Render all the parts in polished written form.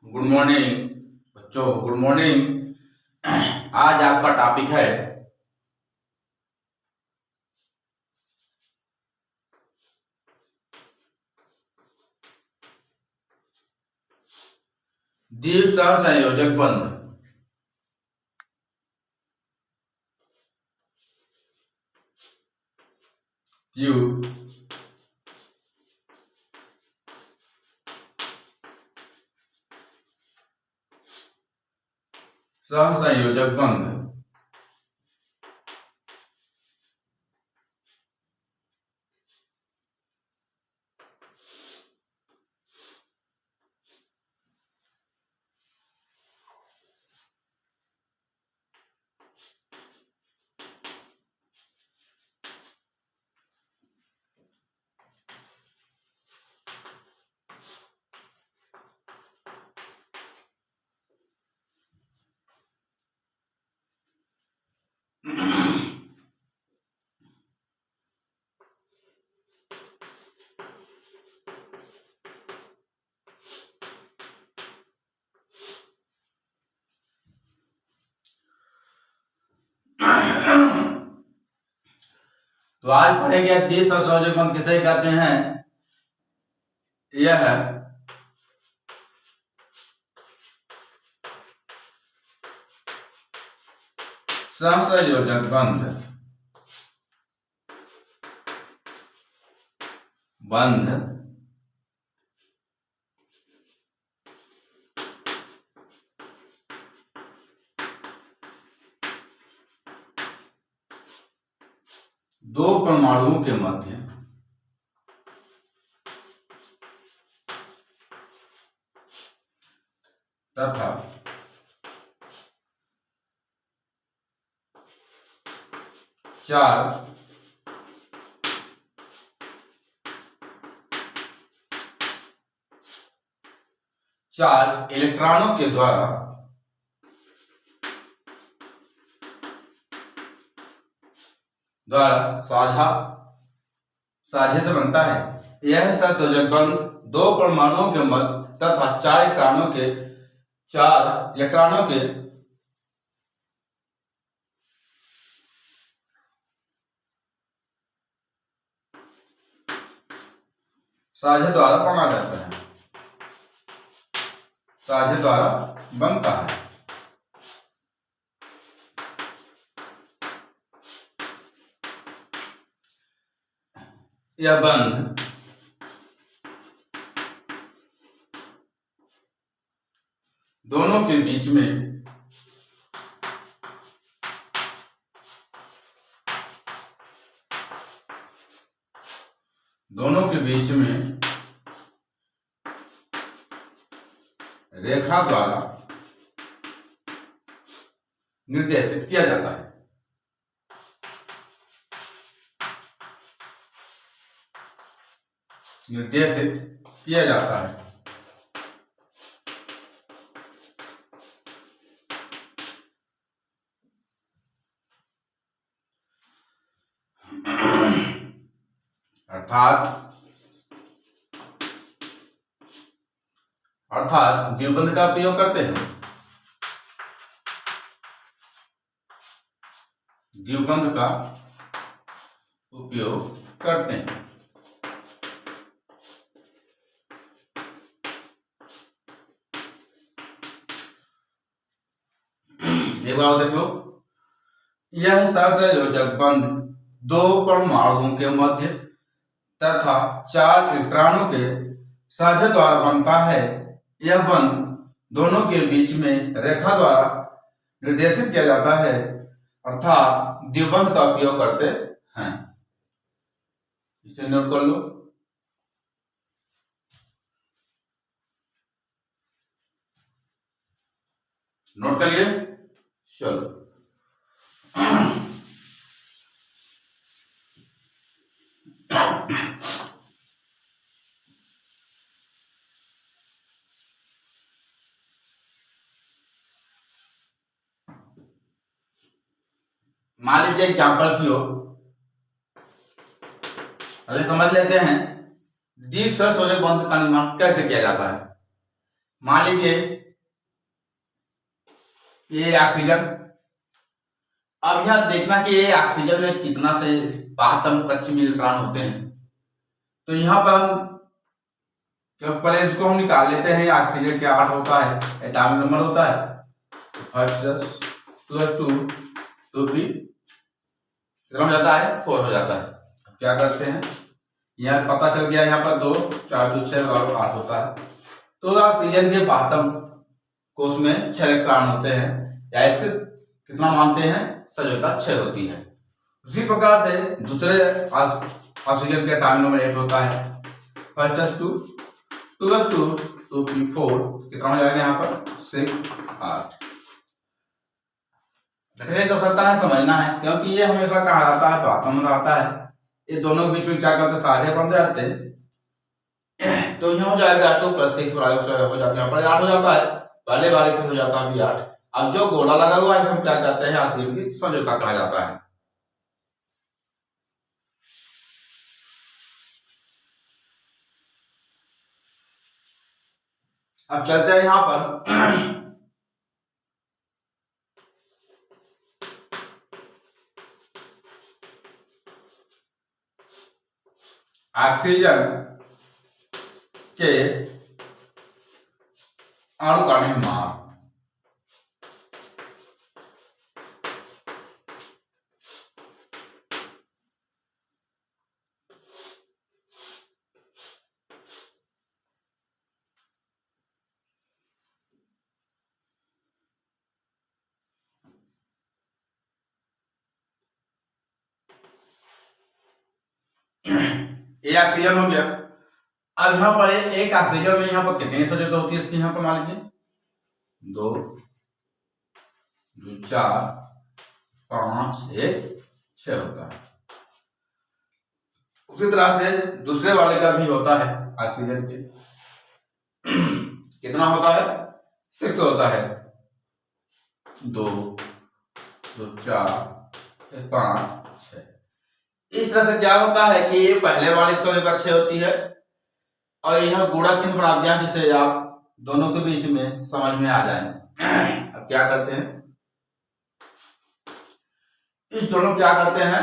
Good morning बच्चों, good morning. आज आपका टॉपिक है द्विसहसंयोजक बंध। सहसंयोजक बंध। तो आज पढ़ेंगे द्विसहसंयोजक बंध किसे कहते हैं। यह सहसंयोजक बंध दो परमाणुओं के मध्य तथा चार इलेक्ट्रॉनों के द्वारा साझे से बनता है। यह सहसंयोजक बंध दो परमाणुओं के मध्य तथा चार इलेक्ट्रॉनों के साझे द्वारा बना जाता है, साझे द्वारा बनता है। यह बंध दोनों के बीच में रेखा द्वारा निर्देशित किया जाता है। अर्थात द्विबंध का उपयोग करते हैं। एक बार देख लो, यह सहसंयोजक बंध दो परमाणुओं के मध्य तथा चार इलेक्ट्रॉनों के साझे द्वारा बनता है। यह बंध दोनों के बीच में रेखा द्वारा निर्देशित किया जाता है, अर्थात द्विबंध का उपयोग करते हैं। इसे नोट कर लो। नोट कर लिए, चलो। मान लीजिए एग्जाम्पल की हो, अरे समझ लेते हैं द्विसहसंयोजक बंध का निर्माण कैसे किया जाता है। मान लीजिए ये ऑक्सीजन। अब यहां देखना कि ये ऑक्सीजन में कितना से 72 कक्षीय इलेक्ट्रॉन होते हैं। तो यहाँ पर हम पहले इसको हम निकाल लेते हैं। ऑक्सीजन क्या 8 होता है, एटॉमिक नंबर होता है। फर्स्ट 2 2 भी कितना हो जाता है, 4 हो जाता है। अब क्या करते हैं, यहाँ पता चल गया, यहाँ पर 2 4 2 6 और 8 होता है। तो ऑक्सीजन के 72 कोष में 6 इलेक्ट्रॉन होते हैं, या इसके कितना मानते हैं, संयोजकता 6 होती है। उसी प्रकार से दूसरे ऑक्सीजन के एटॉमिक नंबर 8 होता है। फर्स्ट 2 2 2 4 कितना हो जाएगा, यहाँ पर 6 8। तो सकता है, समझना है, क्योंकि ये हमेशा कहा जाता है, बात में आता है, ये दोनों के बीच में क्या करते हैं, साझे बन जाते हैं। तो यहाँ हो जाएगा 2 + 6 हो जाता है, यहाँ पर 8 हो जाता है। पहले वाले पे हो जाता है 8। अब जो गोला लगा हुआ है हम क्या कहते हैं, ऑक्सीजन की संयोजकता कहा जाता है। अब चलते हैं यहां पर ऑक्सीजन के अणुकणिक मान। ये ऑक्सीजन हो गया। अब यहाँ पर एक ऑक्सीजन में यहाँ पर कितनी संयोजकता होती है इसकी, यहाँ पर मान लीजिए 2 2 4 5 1 6 होता है। उसी तरह से दूसरे वाले का भी होता है, ऑक्सीजन के कितना होता है, 6 होता है। 2 2 4 5 6। इस तरह से क्या होता है कि ये पहले वाले संयोजकता 6 होती है, और यह गुणा चिन्ह बना दिया जिससे आप दोनों के बीच में समझ में आ जाए। अब क्या करते हैं, इस दोनों क्या करते हैं,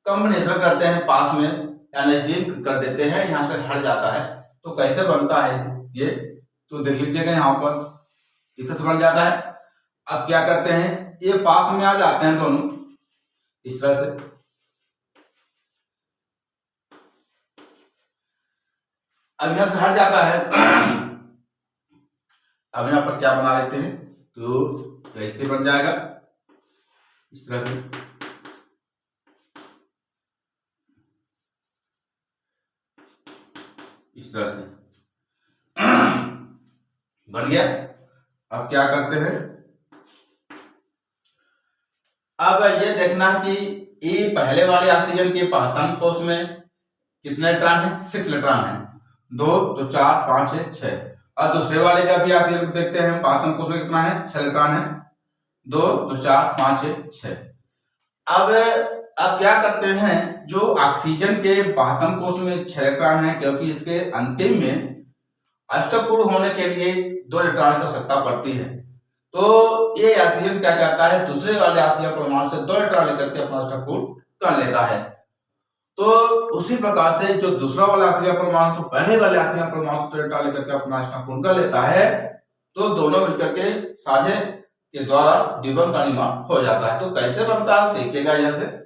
कॉम्बिनेशन करते हैं, पास में या नजदीक कर देते हैं, यहां से हट जाता है। तो कैसे बनता है ये, तो देख लीजिएगा, यहाँ पर इससे बन जाता है। अब क्या करते हैं, ये पास में आ जाते हैं दोनों, इस तरह से। अब यहां से हट जाता है। अब यहां पर क्या बना लेते हैं, तो कैसे बन जाएगा, इस तरह से। इस तरह से बन गया। अब क्या करते हैं, अब ये देखना कि ये पहले वाले ऑक्सीजन के 72 कोष में कितने इलेक्ट्रॉन है, 6 इलेक्ट्रॉन है। 2 2 4 5 6। और दूसरे वाले का भी ऑक्सीजन को देखते हैं, 72 कोष में कितना है, 6 इलेक्ट्रॉन है। 2 2 4 5 6। अब क्या करते हैं, जो ऑक्सीजन के 72 कोष में 6 इलेक्ट्रॉन है, क्योंकि इसके अंतिम में अष्टपूर्ण होने के लिए 2 इलेक्ट्रॉन की आवश्यकता पड़ती है। तो ये ऑक्सीजन क्या करता है, दूसरे वाले ऑक्सीजन परमाणु से 2 इलेक्ट्रॉन लेकर के अपना अष्टपूर्ण कर लेता है। तो उसी प्रकार से जो दूसरा वाला ऑक्सीजन परमाणु तो पहले वाले ऑक्सीजन परमाणु से 2 इलेक्ट्रॉन लेकर के अपना अष्टपूर्ण कर लेता है, तो दोनों मिलकर के साझे के द्वारा द्विबंध का निर्माण हो जाता है। तो कैसे बनता है देखिएगा, यहां से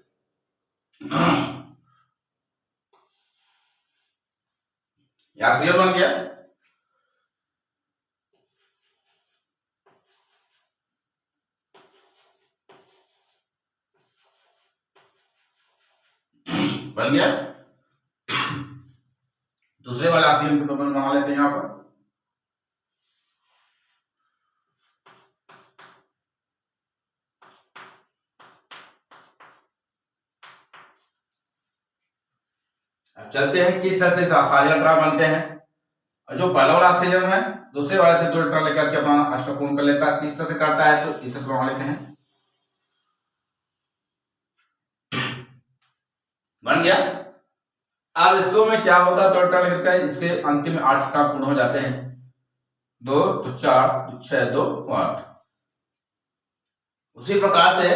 ऑक्सीजन बन गया। बन गया। दूसरे वाले ऑक्सीजन को तो बना लेते हैं यहां पर। अब चलते हैं किस तरह से साझे इलेक्ट्रॉन बनते हैं। और जो पहला वाला ऑक्सीजन है दूसरे वाले से 2 इलेक्ट्रॉन लेकर के अपना अष्टपूर्ण कर लेता है। किस तरह से करता है, तो इस तरह से बना लेते हैं। बन गया। अब इसको में क्या होता है, 2 इलेक्ट्रॉन लेकर के इसके अंतिम में 8 इलेक्ट्रॉन पूर्ण हो जाते हैं। 2 तो 4 तो 6 2 8। उसी प्रकार से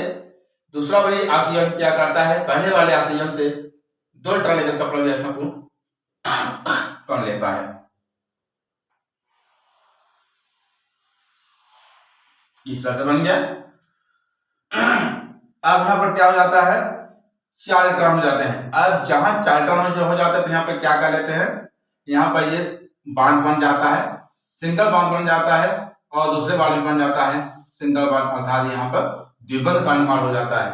दूसरा वाली ऑक्सीजन क्या करता है, पहले वाले ऑक्सीजन से 2 इलेक्ट्रॉन लेकर अपना विलायक पूर्ण कर लेता है। इस तरह से बन गया। अब यहाँ पर क्या हो जाता है, 4 इलेक्ट्रॉन हो जाते हैं। अब जहां 4 इलेक्ट्रॉन जो हो जाते हैं तो यहाँ पे क्या कर लेते हैं, यहाँ पर ये बॉन्ड बन जाता है, सिंगल बॉन्ड बन जाता है और दूसरे बॉन्ड में बन जाता है सिंगल बॉन्ड, अर्थात यहाँ पर द्विबंध का निर्माण हो जाता है।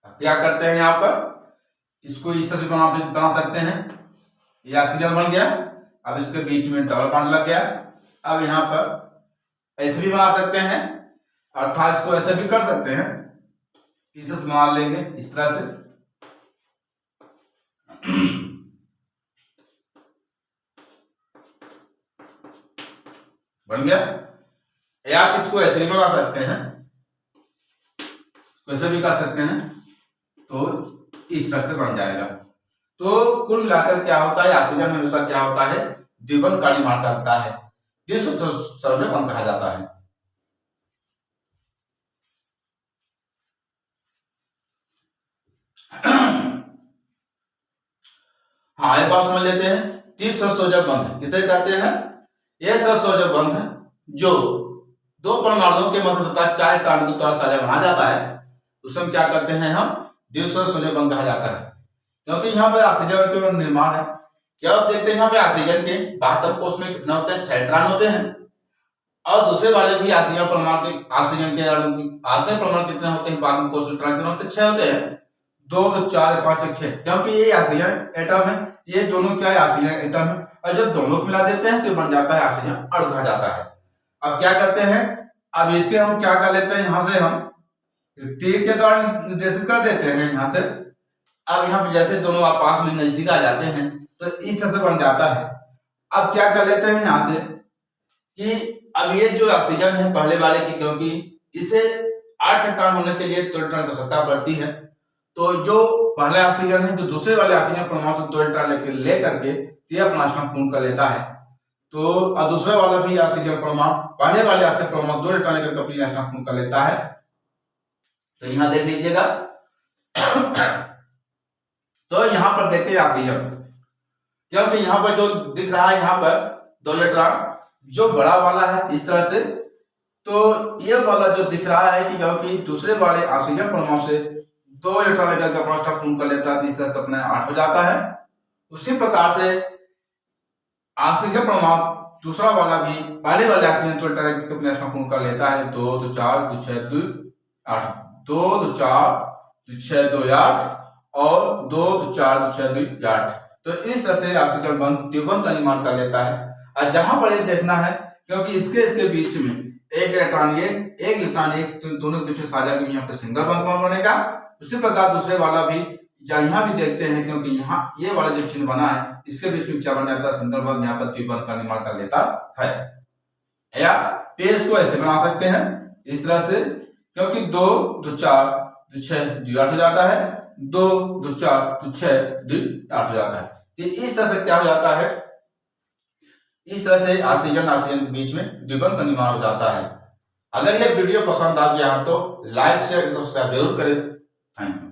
अब क्या करते हैं, यहाँ पर इसको इस तरह से बना सकते हैं। ये ऑक्सीजन बन गया, अब इसके बीच में डबल बॉन्ड लग गया। अब यहाँ पर ऐसे भी बना सकते हैं, अर्थात इसको ऐसे भी कर सकते हैं, इसे बना लेंगे इस तरह से। बन गया। या इसको ऐसे भी बना सकते हैं, ऐसे भी कर सकते हैं, तो इस तरह से बन जाएगा। तो कुल मिलाकर क्या होता है, ऑक्सीजन हमेशा क्या होता है, द्विबंध का निर्माण करता है, द्विसंयोजक बंध कहा जाता है। हाँ, एक बात समझ लेते हैं, द्विसंयोजक बंध किसे कहते हैं। यह संयोजक बंध जो 2 परमाणुओं के मध्य तथा 4 इलेक्ट्रॉनों के द्वारा साझा बना जाता है, उसमें क्या करते हैं हम, द्विसंयोजक बंध कहा जाता है। क्योंकि यहाँ पे ऑक्सीजन का निर्माण है। क्या आप देखते हैं यहाँ पे ऑक्सीजन के बाह्य कोश में कितना होता है, 6 इलेक्ट्रॉन होते हैं, और दूसरे वाले भी ऑक्सीजन परमाणु के ऑक्सीजन परमाणु कितने होते हैं, बाह्य कोश इलेक्ट्रॉन कितने होते हैं, 6 होते हैं। 2 तो 4 5 1 6, क्योंकि ये ऑक्सीजन एटम है, ये दोनों क्या है, ऑक्सीजन एटम है, और जब दोनों को मिला देते हैं तो बन जाता है ऑक्सीजन अणु कहा जाता है। अब क्या करते हैं, अब इसे हम क्या कर लेते हैं, यहाँ से हम तीर के द्वारा निर्देशित कर देते हैं यहाँ से। अब यहाँ पे जैसे दोनों आपस में नजदीक आ जाते हैं तो इस तरह से बन जाता है। अब क्या कर लेते हैं यहाँ से कि अब ये जो ऑक्सीजन है पहले वाले की, क्योंकि इसे 8 इलेक्ट्रॉन होने के लिए 2 इलेक्ट्रॉन की आवश्यकता पड़ती है, तो जो पहला ऑक्सीजन है जो दूसरे वाले ऑक्सीजन परमाणु से 2 इलेक्ट्रॉन लेकर के ये अपना आश्रम पूर्ण कर लेता है। तो और दूसरा वाला भी ऑक्सीजन परमाणु पहले वाले ऑक्सीजन परमाणु 2 इलेक्ट्रॉन लेकर अपनी आश्रम पूर्ण कर लेता है। तो यहाँ देख लीजिएगा। तो यहाँ पर देखते हैं ऑक्सीजन, क्योंकि यहाँ पर जो दिख रहा है यहाँ पर 2 इलेक्ट्रॉन जो बड़ा वाला है इस तरह से, तो ये वाला जो दिख रहा है कि क्योंकि दूसरे वाले ऑक्सीजन परमाणु से 2 इलेक्ट्रॉन लेकर के अपना स्टेप पूर्ण कर लेता है, इस तरह से अपने 8 हो जाता है। उसी प्रकार से ऑक्सीजन परमाणु दूसरा वाला भी पहले वाले ऑक्सीजन 2 इलेक्ट्रॉन लेकर अपने स्टेप पूर्ण कर लेता है। 2 तो 4 तो 6 2 8, 2 तो 4 तो 6 2 8 और 2 तो 4 तो 6 2 8। तो इस तरह से ऑक्सीजन बंध द्विबंध का निर्माण कर लेता है। और जहां पर ये देखना है, क्योंकि इसके बीच में एक इलेक्ट्रॉन एक दोनों के बीच में साझा की, यहाँ पे सिंगल बंध कौन बनेगा। उसी प्रकार दूसरे वाला भी यहाँ भी देखते हैं, क्योंकि यहाँ ये वाला जो चिन्ह बना है इसके बीच में क्या बन जाता है, सिंगल बंध, यहाँ पर द्विबंध का निर्माण कर लेता है। या फिर इसको ऐसे बना सकते हैं इस तरह से, क्योंकि 2 तो 4 तो 6 2 8 हो जाता है, 2 तो 4 तो 6 2 8 हो जाता है। तो इस तरह से क्या हो जाता है, इस तरह से ऑक्सीजन के बीच में द्विबंध का निर्माण हो जाता है। अगर ये वीडियो पसंद आ गया तो लाइक शेयर सब्सक्राइब जरूर करें। Thank you.